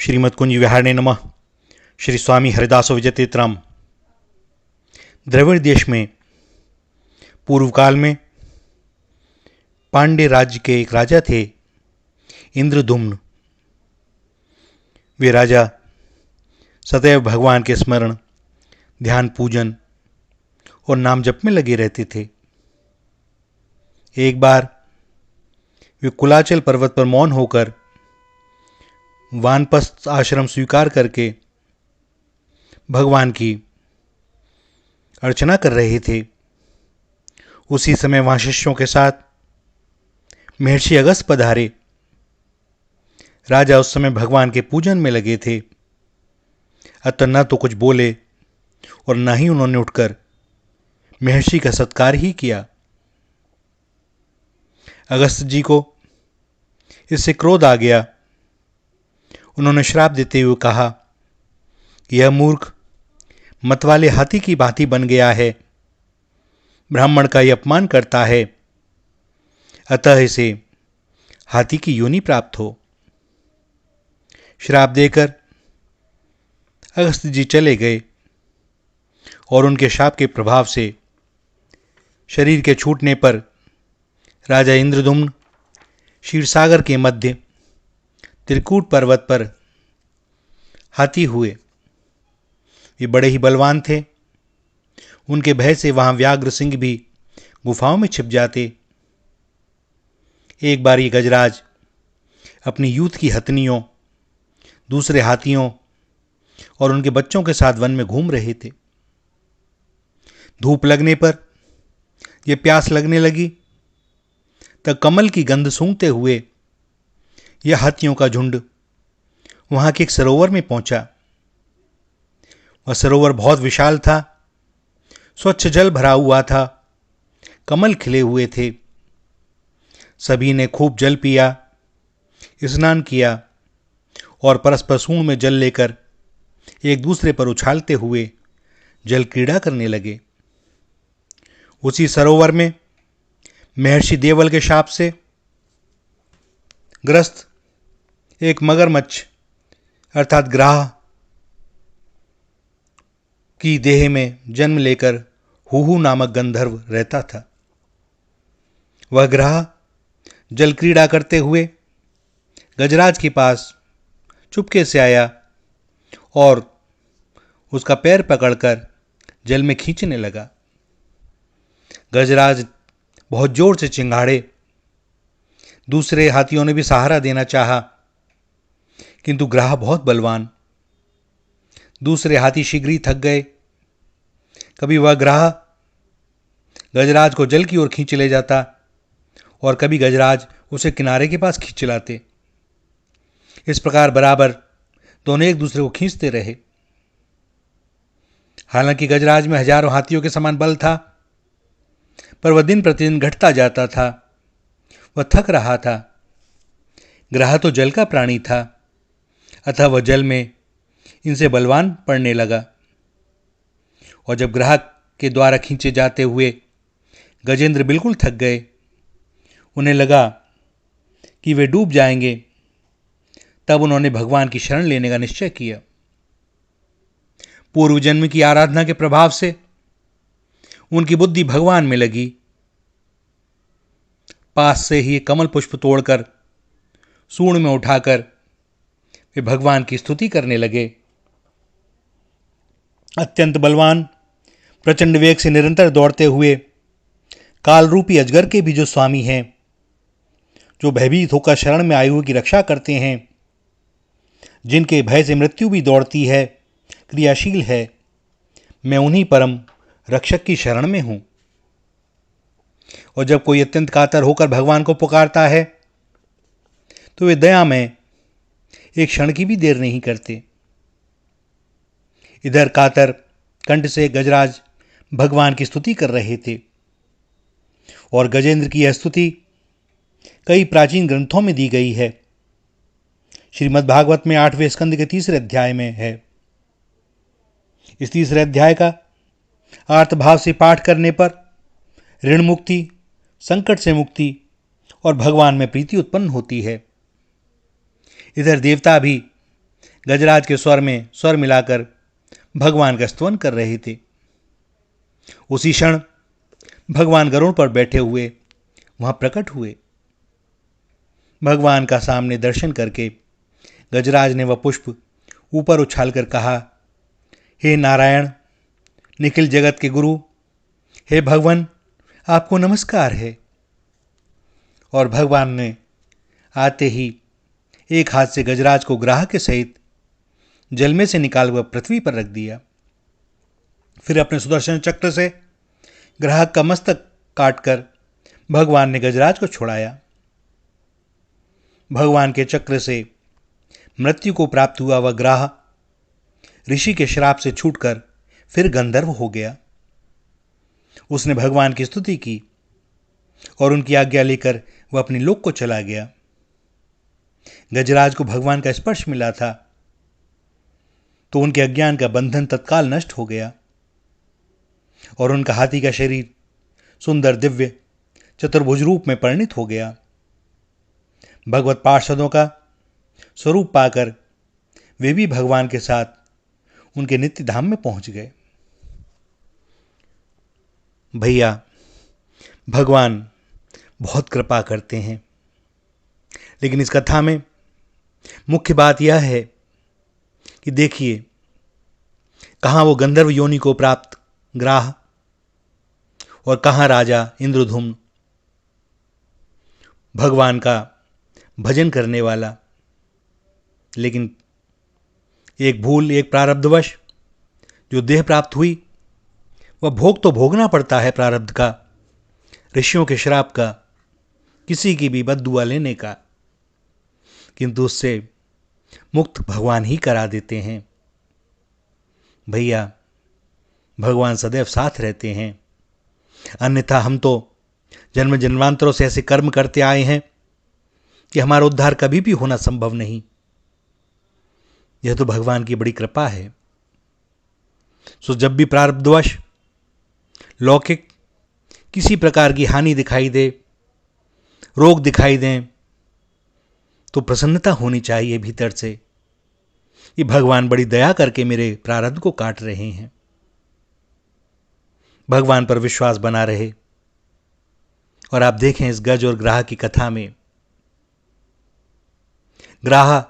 श्रीमद कुंज विहारणे नमः। श्री स्वामी हरिदासो विजयतीर्थराम। द्रविड़ देश में पूर्व काल में पांड्य राज्य के एक राजा थे, इंद्रदुम्न। वे राजा सदैव भगवान के स्मरण, ध्यान, पूजन और नाम जप में लगे रहते थे। एक बार वे कुलाचल पर्वत पर मौन होकर वानप्रस्थ आश्रम स्वीकार करके भगवान की अर्चना कर रहे थे। उसी समय वहां शिष्यों के साथ महर्षि अगस्त्य पधारे। राजा उस समय भगवान के पूजन में लगे थे, अतः न तो कुछ बोले और न ही उन्होंने उठकर महर्षि का सत्कार ही किया। अगस्त्य जी को इससे क्रोध आ गया। उन्होंने श्राप देते हुए कहा, यह मूर्ख मतवाले हाथी की भांति बन गया है, ब्राह्मण का यह अपमान करता है, अतः इसे हाथी की योनि प्राप्त हो। श्राप देकर अगस्त्य जी चले गए और उनके शाप के प्रभाव से शरीर के छूटने पर राजा इंद्रदुम्न क्षीरसागर के मध्य त्रिकूट पर्वत पर हाथी हुए। वे बड़े ही बलवान थे। उनके भय से वहां व्याघ्र सिंह भी गुफाओं में छिप जाते। एक बार ये गजराज अपनी यूथ की हथनियों, दूसरे हाथियों और उनके बच्चों के साथ वन में घूम रहे थे। धूप लगने पर यह प्यास लगने लगी, तब कमल की गंध सूंघते हुए यह हाथियों का झुंड वहां के एक सरोवर में पहुंचा। वह सरोवर बहुत विशाल था, स्वच्छ जल भरा हुआ था, कमल खिले हुए थे। सभी ने खूब जल पिया, स्नान किया और परस्पर सूंड में जल लेकर एक दूसरे पर उछालते हुए जल क्रीड़ा करने लगे। उसी सरोवर में महर्षि देवल के शाप से ग्रस्त एक मगरमच्छ अर्थात ग्राह की देह में जन्म लेकर हुहू नामक गंधर्व रहता था। वह ग्राह जल क्रीड़ा करते हुए गजराज के पास चुपके से आया और उसका पैर पकड़कर जल में खींचने लगा। गजराज बहुत जोर से चिंगाड़े। दूसरे हाथियों ने भी सहारा देना चाहा, किंतु ग्राह बहुत बलवान। दूसरे हाथी शीघ्र ही थक गए। कभी वह ग्राह गजराज को जल की ओर खींच ले जाता और कभी गजराज उसे किनारे के पास खींच लाते। इस प्रकार बराबर दोनों एक दूसरे को खींचते रहे। हालांकि गजराज में हजारों हाथियों के समान बल था, पर वह दिन प्रतिदिन घटता जाता था। वह थक रहा था। ग्राह तो जल का प्राणी था, अतः वह जल में इनसे बलवान पड़ने लगा। और जब ग्राह के द्वारा खींचे जाते हुए गजेंद्र बिल्कुल थक गए, उन्हें लगा कि वे डूब जाएंगे, तब उन्होंने भगवान की शरण लेने का निश्चय किया। पूर्व जन्म की आराधना के प्रभाव से उनकी बुद्धि भगवान में लगी। पास से ही कमल पुष्प तोड़कर सूंड में उठाकर वे भगवान की स्तुति करने लगे। अत्यंत बलवान, प्रचंड वेग से निरंतर दौड़ते हुए काल रूपी अजगर के भी जो स्वामी हैं, जो भयभीत होकर शरण में आए हुए की रक्षा करते हैं, जिनके भय से मृत्यु भी दौड़ती है, क्रियाशील है, मैं उन्हीं परम रक्षक की शरण में हूं। और जब कोई अत्यंत कातर होकर भगवान को पुकारता है, तो वे दया में एक क्षण की भी देर नहीं करते। इधर कातर कंठ से गजराज भगवान की स्तुति कर रहे थे और गजेंद्र की यह स्तुति कई प्राचीन ग्रंथों में दी गई है। श्रीमद् भागवत में 8वें स्कंद के 3रे अध्याय में है। इस 3रे अध्याय का आर्तभाव से पाठ करने पर ऋण मुक्ति, संकट से मुक्ति और भगवान में प्रीति उत्पन्न होती है। इधर देवता भी गजराज के स्वर में स्वर मिलाकर भगवान का स्तवन कर रहे थे। उसी क्षण भगवान गरुड़ पर बैठे हुए वहां प्रकट हुए। भगवान का सामने दर्शन करके गजराज ने वह पुष्प ऊपर उछालकर कहा, हे नारायण, निखिल जगत के गुरु, हे भगवान, आपको नमस्कार है। और भगवान ने आते ही एक हाथ से गजराज को ग्राह के सहित जल में से निकाल वह पृथ्वी पर रख दिया। फिर अपने सुदर्शन चक्र से ग्राहक का मस्तक काटकर भगवान ने गजराज को छुड़ाया। भगवान के चक्र से मृत्यु को प्राप्त हुआ वह ग्राह ऋषि के श्राप से छूटकर फिर गंधर्व हो गया। उसने भगवान की स्तुति की और उनकी आज्ञा लेकर वह अपने लोक को चला गया। गजराज को भगवान का स्पर्श मिला था तो उनके अज्ञान का बंधन तत्काल नष्ट हो गया और उनका हाथी का शरीर सुंदर दिव्य चतुर्भुज रूप में परिणित हो गया। भगवत पार्षदों का स्वरूप पाकर वे भी भगवान के साथ उनके नित्य धाम में पहुंच गए। भैया, भगवान बहुत कृपा करते हैं, लेकिन इस कथा में मुख्य बात यह है कि देखिए, कहाँ वो गंधर्व योनि को प्राप्त ग्राह और कहाँ राजा इंद्रधुम्न, भगवान का भजन करने वाला, लेकिन एक भूल, एक प्रारब्धवश जो देह प्राप्त हुई, वह भोग तो भोगना पड़ता है प्रारब्ध का, ऋषियों के श्राप का, किसी की भी बद्दुआ लेने का, किंतु उससे मुक्त भगवान ही करा देते हैं। भैया, भगवान सदैव साथ रहते हैं, अन्यथा हम तो जन्म जन्मांतरों से ऐसे कर्म करते आए हैं कि हमारा उद्धार कभी भी होना संभव नहीं। यह तो भगवान की बड़ी कृपा है। सो जब भी प्रारब्धवश लौकिक किसी प्रकार की हानि दिखाई दे, रोग दिखाई दें, तो प्रसन्नता होनी चाहिए भीतर से कि भगवान बड़ी दया करके मेरे प्रारब्ध को काट रहे हैं। भगवान पर विश्वास बना रहे। और आप देखें इस गज और ग्राह की कथा में, ग्राह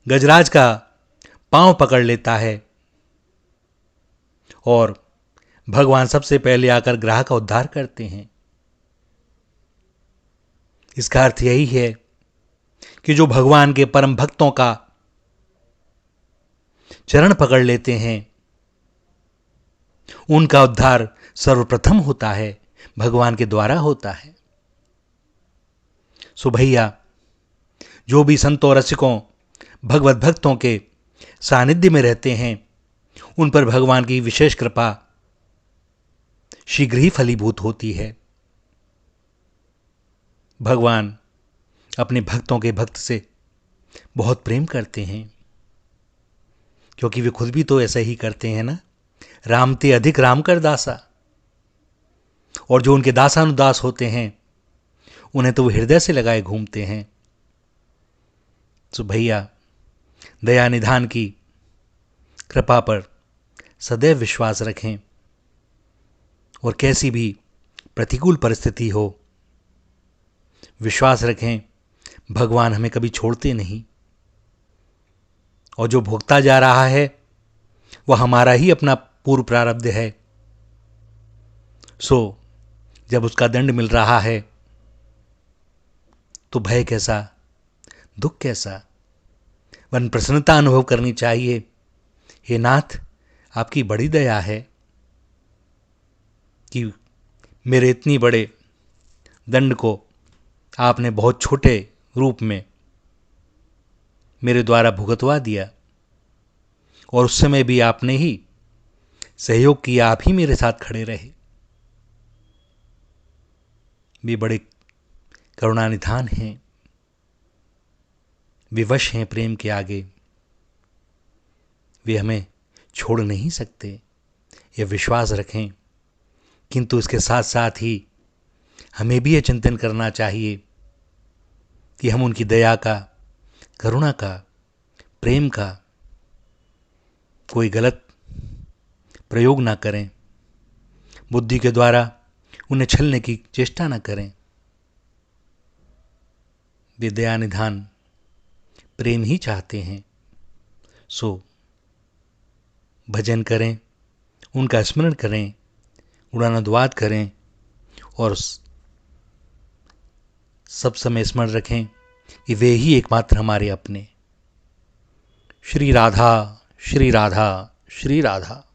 गजराज का पांव पकड़ लेता है और भगवान सबसे पहले आकर ग्राह का उद्धार करते हैं। इसका अर्थ यही है कि जो भगवान के परम भक्तों का चरण पकड़ लेते हैं, उनका उद्धार सर्वप्रथम होता है, भगवान के द्वारा होता है। सो भैया, जो भी संतों रसिकों भगवत भक्तों के सानिध्य में रहते हैं, उन पर भगवान की विशेष कृपा शीघ्र ही फलीभूत होती है। भगवान अपने भक्तों के भक्त से बहुत प्रेम करते हैं, क्योंकि वे खुद भी तो ऐसा ही करते हैं ना, राम ते अधिक राम कर दासा। और जो उनके दासानुदास होते हैं, उन्हें तो वो हृदय से लगाए घूमते हैं। तो भैया, दया निधान की कृपा पर सदैव विश्वास रखें और कैसी भी प्रतिकूल परिस्थिति हो, विश्वास रखें भगवान हमें कभी छोड़ते नहीं। और जो भोगता जा रहा है वह हमारा ही अपना पूर्व प्रारब्ध है। सो जब उसका दंड मिल रहा है तो भय कैसा, दुख कैसा, वन प्रसन्नता अनुभव करनी चाहिए। हे नाथ, आपकी बड़ी दया है कि मेरे इतनी बड़े दंड को आपने बहुत छोटे रूप में मेरे द्वारा भुगतवा दिया, और उस समय भी आपने ही सहयोग किया, आप ही मेरे साथ खड़े रहे। वे बड़े करुणानिधान हैं, विवश हैं प्रेम के आगे, वे हमें छोड़ नहीं सकते, यह विश्वास रखें। किंतु इसके साथ साथ ही हमें भी यह चिंतन करना चाहिए कि हम उनकी दया का, करुणा का प्रेम का कोई गलत प्रयोग ना करें, बुद्धि के द्वारा उन्हें छलने की चेष्टा ना करें। वे दया निधान प्रेम ही चाहते हैं। सो भजन करें, उनका स्मरण करें, गुणानुवाद करें और सब समय स्मरण रखें कि वे ही एकमात्र हमारे अपने। श्री राधा, श्री राधा, श्री राधा।